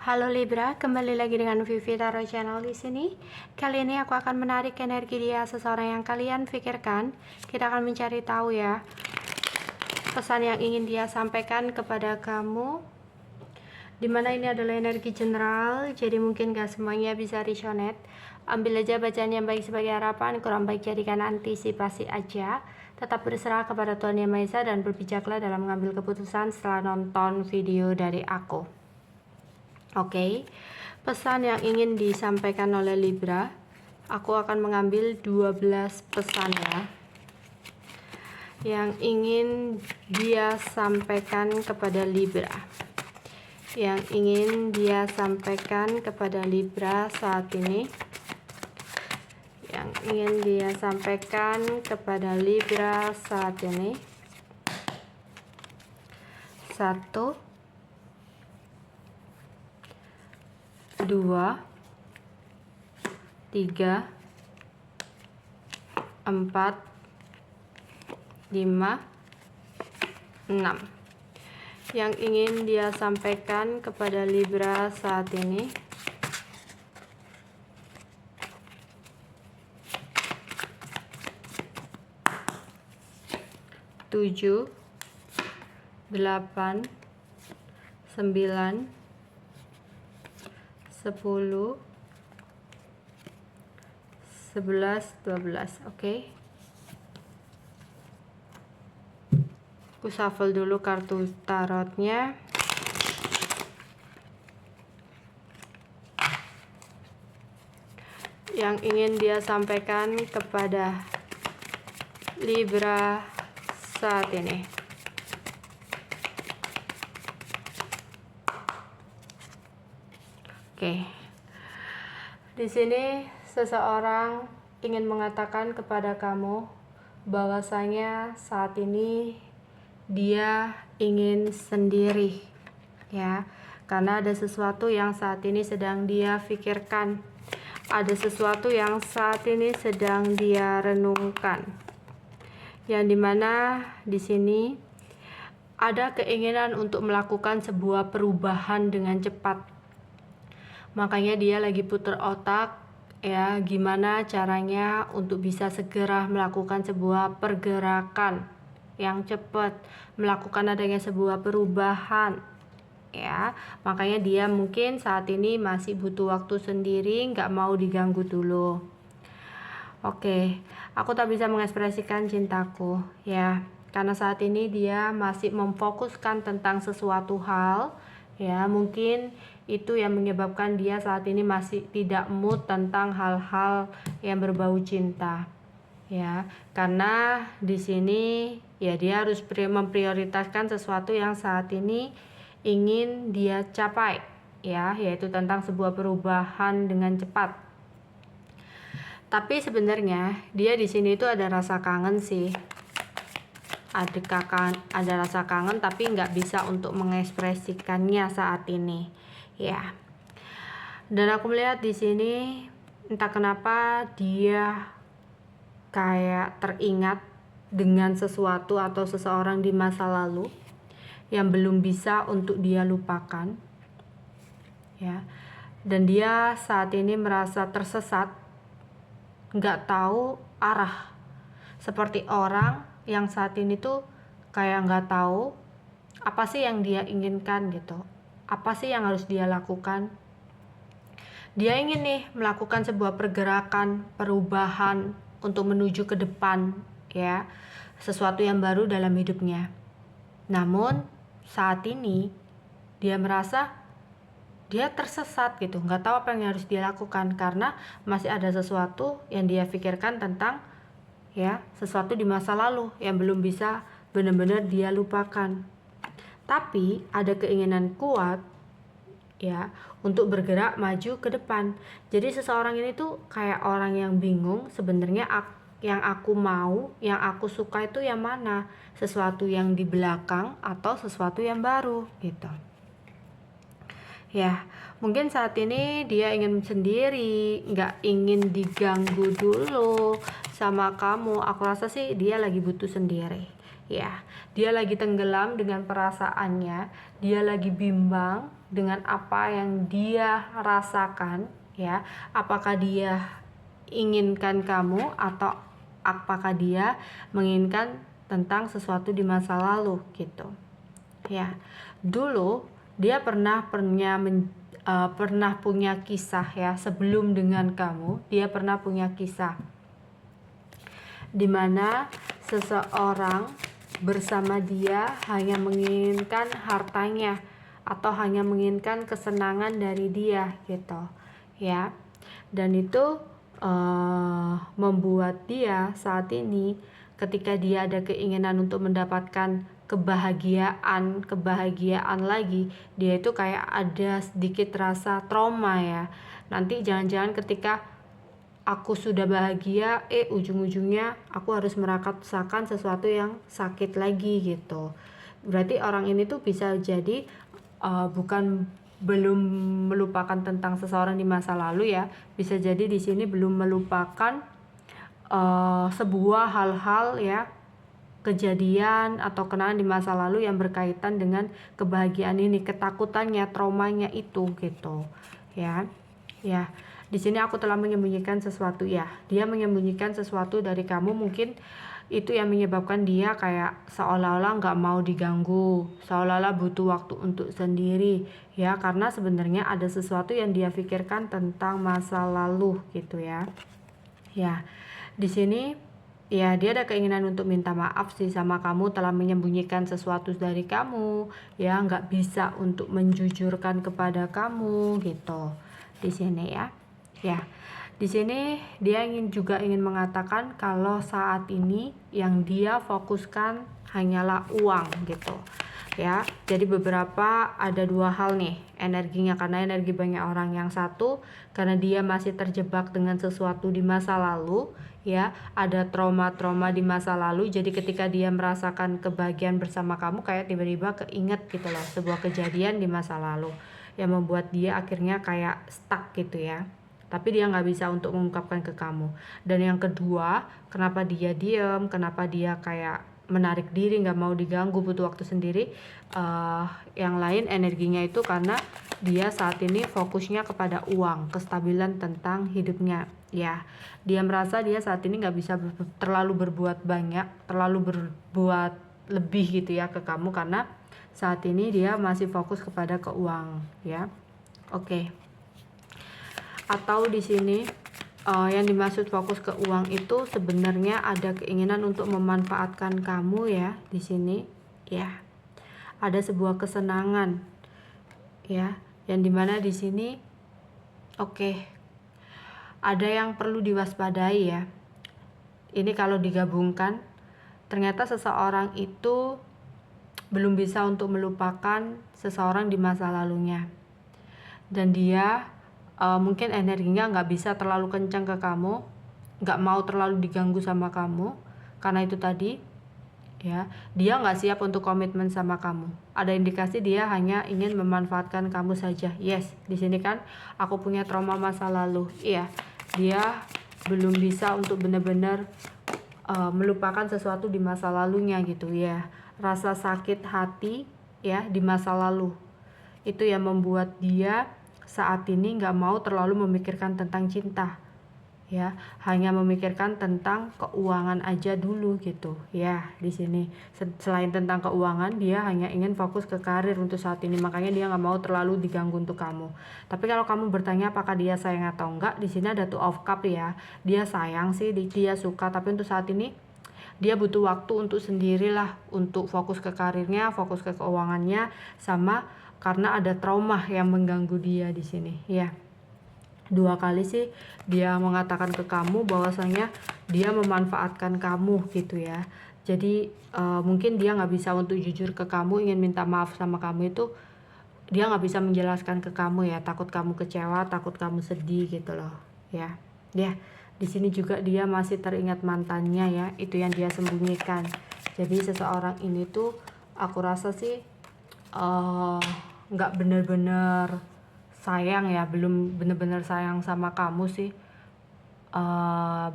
Halo Libra, kembali lagi dengan Vivi Tarot Channel di sini. Kali ini aku akan menarik energi dia seseorang yang kalian pikirkan. Kita akan mencari tahu ya, pesan yang ingin dia sampaikan kepada kamu. Dimana ini adalah energi general, jadi mungkin gak semuanya bisa resonate. Ambil aja bacaan yang baik sebagai harapan, kurang baik jadikan antisipasi aja. Tetap berserah kepada Tuhan Yang Maha Esa dan berbijaklah dalam mengambil keputusan setelah nonton video dari aku. Oke, pesan yang ingin disampaikan oleh Libra, aku akan mengambil 12 pesan ya, yang ingin dia sampaikan kepada Libra, yang ingin dia sampaikan kepada Libra saat ini, yang ingin dia sampaikan kepada Libra saat ini. 1, 2, 3, 4, 5, 6. Yang ingin dia sampaikan kepada Libra saat ini. 7, 8, 9, 10, 11, 12. Oke. Aku shuffle dulu kartu tarotnya. Yang ingin dia sampaikan kepada Libra saat ini. Oke. Di sini seseorang ingin mengatakan kepada kamu bahwasanya saat ini dia ingin sendiri ya, karena ada sesuatu yang saat ini sedang dia pikirkan, ada sesuatu yang saat ini sedang dia renungkan, yang dimana di sini ada keinginan untuk melakukan sebuah perubahan dengan cepat. Makanya dia lagi putar otak ya, gimana caranya untuk bisa segera melakukan sebuah pergerakan yang cepat, melakukan adanya sebuah perubahan ya. Makanya dia mungkin saat ini masih butuh waktu sendiri, nggak mau diganggu dulu. Oke, aku tak bisa mengekspresikan cintaku ya, karena saat ini dia masih memfokuskan tentang sesuatu hal ya. Mungkin itu yang menyebabkan dia saat ini masih tidak mood tentang hal-hal yang berbau cinta ya, karena di sini ya dia harus memprioritaskan sesuatu yang saat ini ingin dia capai ya, yaitu tentang sebuah perubahan dengan cepat. Tapi sebenarnya dia di sini itu ada rasa kangen sih, ada rasa kangen tapi nggak bisa untuk mengekspresikannya saat ini ya. Dan aku melihat di sini entah kenapa dia kayak teringat dengan sesuatu atau seseorang di masa lalu yang belum bisa untuk dia lupakan ya. Dan dia saat ini merasa tersesat, nggak tahu arah, seperti orang yang saat ini tuh kayak nggak tahu apa sih yang dia inginkan gitu, apa sih yang harus dia lakukan. Dia ingin nih melakukan sebuah pergerakan, perubahan untuk menuju ke depan ya, sesuatu yang baru dalam hidupnya. Namun saat ini dia merasa dia tersesat gitu, nggak tahu apa yang harus dia lakukan, karena masih ada sesuatu yang dia pikirkan tentang ya, sesuatu di masa lalu yang belum bisa benar-benar dia lupakan. Tapi ada keinginan kuat ya untuk bergerak maju ke depan. Jadi seseorang ini tuh kayak orang yang bingung sebenarnya yang aku mau, yang aku suka itu yang mana, sesuatu yang di belakang atau sesuatu yang baru gitu ya. Mungkin saat ini dia ingin sendiri, nggak ingin diganggu dulu sama kamu. Aku rasa sih dia lagi butuh sendiri Ya, dia lagi tenggelam dengan perasaannya, dia lagi bimbang dengan apa yang dia rasakan, ya. Apakah dia inginkan kamu atau apakah dia menginginkan tentang sesuatu di masa lalu gitu. Ya. Dulu dia pernah punya kisah ya, sebelum dengan kamu, dia pernah punya kisah di mana seseorang bersama dia hanya menginginkan hartanya atau hanya menginginkan kesenangan dari dia gitu ya. Dan itu membuat dia saat ini ketika dia ada keinginan untuk mendapatkan kebahagiaan lagi, dia itu kayak ada sedikit rasa trauma ya. Nanti jangan-jangan ketika aku sudah bahagia, ujung-ujungnya aku harus merasakan sesuatu yang sakit lagi gitu. Berarti orang ini tuh bisa jadi bukan belum melupakan tentang seseorang di masa lalu ya, bisa jadi di sini belum melupakan sebuah hal-hal ya, kejadian atau kenangan di masa lalu yang berkaitan dengan kebahagiaan ini, ketakutannya, traumanya itu gitu ya. Ya, di sini aku telah menyembunyikan sesuatu ya. Dia menyembunyikan sesuatu dari kamu, mungkin itu yang menyebabkan dia kayak seolah-olah nggak mau diganggu, seolah-olah butuh waktu untuk sendiri ya, karena sebenarnya ada sesuatu yang dia pikirkan tentang masa lalu gitu ya. Ya, di sini ya dia ada keinginan untuk minta maaf sih sama kamu, telah menyembunyikan sesuatu dari kamu ya, nggak bisa untuk menjujurkan kepada kamu gitu di sini ya. Ya, di sini dia ingin mengatakan kalau saat ini yang dia fokuskan hanyalah uang gitu ya. Jadi ada dua hal nih energinya, karena energi banyak orang. Yang satu karena dia masih terjebak dengan sesuatu di masa lalu ya, ada trauma-trauma di masa lalu. Jadi ketika dia merasakan kebahagiaan bersama kamu, kayak tiba-tiba keinget gitu loh sebuah kejadian di masa lalu yang membuat dia akhirnya kayak stuck gitu ya, tapi dia nggak bisa untuk mengungkapkan ke kamu. Dan yang kedua, kenapa dia diam, kenapa dia kayak menarik diri, nggak mau diganggu, butuh waktu sendiri. Yang lain energinya itu karena dia saat ini fokusnya kepada uang, kestabilan tentang hidupnya ya. Dia merasa dia saat ini nggak bisa terlalu berbuat banyak, terlalu berbuat lebih gitu ya ke kamu, karena saat ini dia masih fokus kepada keuangan ya. Oke. Atau di sini yang dimaksud fokus ke uang itu sebenarnya ada keinginan untuk memanfaatkan kamu ya di sini ya. Ada sebuah kesenangan ya, yang dimana di sini ada yang perlu diwaspadai ya. Ini kalau digabungkan, ternyata seseorang itu belum bisa untuk melupakan seseorang di masa lalunya, dan dia mungkin energinya nggak bisa terlalu kencang ke kamu, nggak mau terlalu diganggu sama kamu, karena itu tadi ya, dia nggak siap untuk komitmen sama kamu. Ada indikasi dia hanya ingin memanfaatkan kamu saja. Yes, di sini kan aku punya trauma masa lalu. Iya, dia belum bisa untuk benar-benar melupakan sesuatu di masa lalunya gitu ya. Rasa sakit hati ya di masa lalu itu yang membuat dia saat ini nggak mau terlalu memikirkan tentang cinta ya, hanya memikirkan tentang keuangan aja dulu gitu ya. Di sini selain tentang keuangan, dia hanya ingin fokus ke karir untuk saat ini, makanya dia nggak mau terlalu diganggu untuk kamu. Tapi kalau kamu bertanya apakah dia sayang atau enggak, di sini ada Two of Cup ya. Dia sayang sih, dia suka, tapi untuk saat ini dia butuh waktu untuk sendirilah, untuk fokus ke karirnya, fokus ke keuangannya, sama karena ada trauma yang mengganggu dia di sini ya. 2 kali sih dia mengatakan ke kamu bahwasanya dia memanfaatkan kamu gitu ya. Jadi mungkin dia nggak bisa untuk jujur ke kamu, ingin minta maaf sama kamu itu dia nggak bisa menjelaskan ke kamu ya, takut kamu kecewa, takut kamu sedih gitu loh ya. Di sini juga dia masih teringat mantannya ya, itu yang dia sembunyikan. Jadi seseorang ini tuh aku rasa sih nggak bener-bener sayang ya, belum bener-bener sayang sama kamu sih.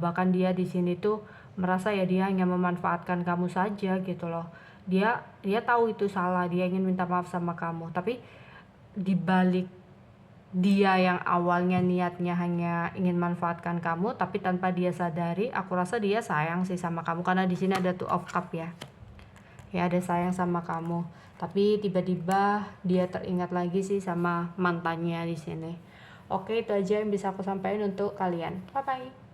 Bahkan dia di sini tuh merasa ya dia hanya memanfaatkan kamu saja gitu loh. Dia tahu itu salah, dia ingin minta maaf sama kamu, tapi dibalik dia yang awalnya niatnya hanya ingin manfaatkan kamu, tapi tanpa dia sadari, aku rasa dia sayang sih sama kamu, karena di sini ada Two of Cup ya. Ya ada sayang sama kamu, tapi tiba-tiba dia teringat lagi sih sama mantannya di sini. Oke, itu aja yang bisa aku sampaikan untuk kalian. Bye bye.